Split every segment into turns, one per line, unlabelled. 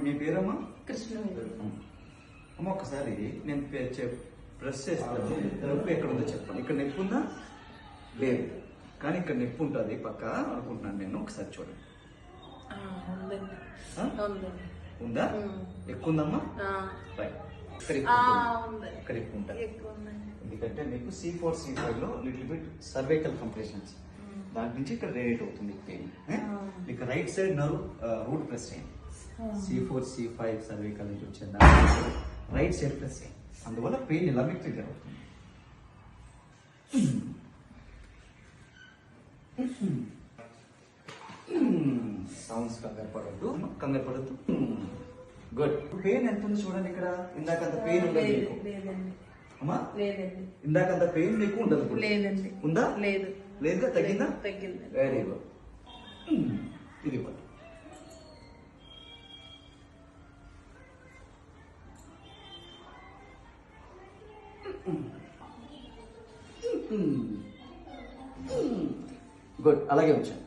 మీ పేరమ్మా?
కృష్ణ.
అమ్మ ఒకసారి నేను ప్రెస్ చేస్తాను, నొప్పి ఎక్కడ ఉందో చెప్పండి. ఇక్కడ నొప్పి ఉందా? లేదు, కానీ ఇక్కడ నొప్పి ఉంటుంది పక్క అనుకుంటున్నాను నేను. ఒకసారి చూడండి. ఉందా? ఎక్కువ ఉందమ్మా? రైట్. ఇక్కడ ఎక్కువ ఉంటుంది, ఎందుకంటే మీకు C4 C5 లో లిటిల్ బిట్ సర్వైకల్ కంప్రెషన్స్, దాని నుంచి ఇక్కడ రేడియేట్ అవుతుంది పెయిన్. ఇక right side nerve route press చేయండి. C4 C5 సర్వైకల్ నుంచి వచ్చింది, రైట్ సైడ్ ప్రెస్ చేయండి. అందువల్ల పెయిన్ ఇలా మీకు ట్రిగర్ అవుతుంది. సౌండ్స్ కంగారు పడద్దు. గుడ్. పెయిన్ ఎంత ఉంది చూడండి ఇక్కడ. ఇందాక అంత పెయిన్ ఉండదు మీకు అమ్మా? ఇందాక అంత పెయిన్ మీకు ఉండదు. ఉందా? లేదు. లేదుగా? తగ్గిందా? తగ్గింది. Very good. ఇది కూడా గుడ్. అలాగే వచ్చాను.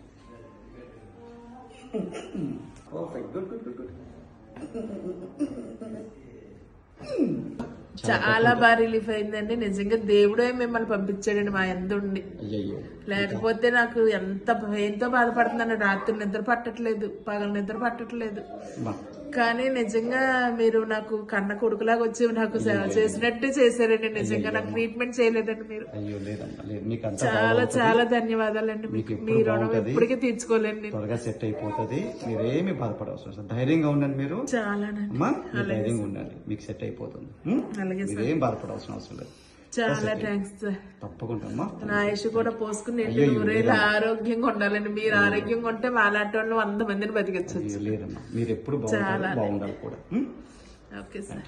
Perfect. Good good good good.
చాలా బాగా రిలీఫ్ అయిందండి. నిజంగా దేవుడే మిమ్మల్ని పంపించాడండి మా ఎందుండి. లేకపోతే నాకు ఎంత భయంతో బాధపడుతున్నాను. రాత్రి నిద్ర పట్టట్లేదు, పగలు నిద్ర పట్టట్లేదు. కానీ నిజంగా మీరు నాకు కన్న కొడుకులాగా వచ్చి నాకు సేవ చేసినట్టే చేశారండి. నిజంగా నాకు ట్రీట్మెంట్ చేయలేదండి మీరు. చాలా చాలా ధన్యవాదాలండి. మీ రుణం ఎప్పటికీ తీర్చుకోలేండి.
త్వరగా సెట్ అయిపోతుంది, మీరేమి బాధపడవసరం. ధైర్యంగా ఉండండి మీరు.
చాలా
ధైర్యంగా ఉండండి, మీకు సెట్ అయిపోతుంది.
అలాగే సార్,
మీరేం బాధపడవసరం అవసరం లేదు.
చాలా థ్యాంక్స్ సార్.
తప్పకుండా
నా ఆయుష్ కూడా పోసుకుని నూరేళ్ళు ఆరోగ్యంగా ఉండాలండి. మీరు ఆరోగ్యంగా ఉంటే మాలాంటి వాళ్ళు 100 మందిని బతికించచ్చు.
లేదమ్మా, మీరు ఎప్పుడు బాగుండాలి కూడా.
Okay sir.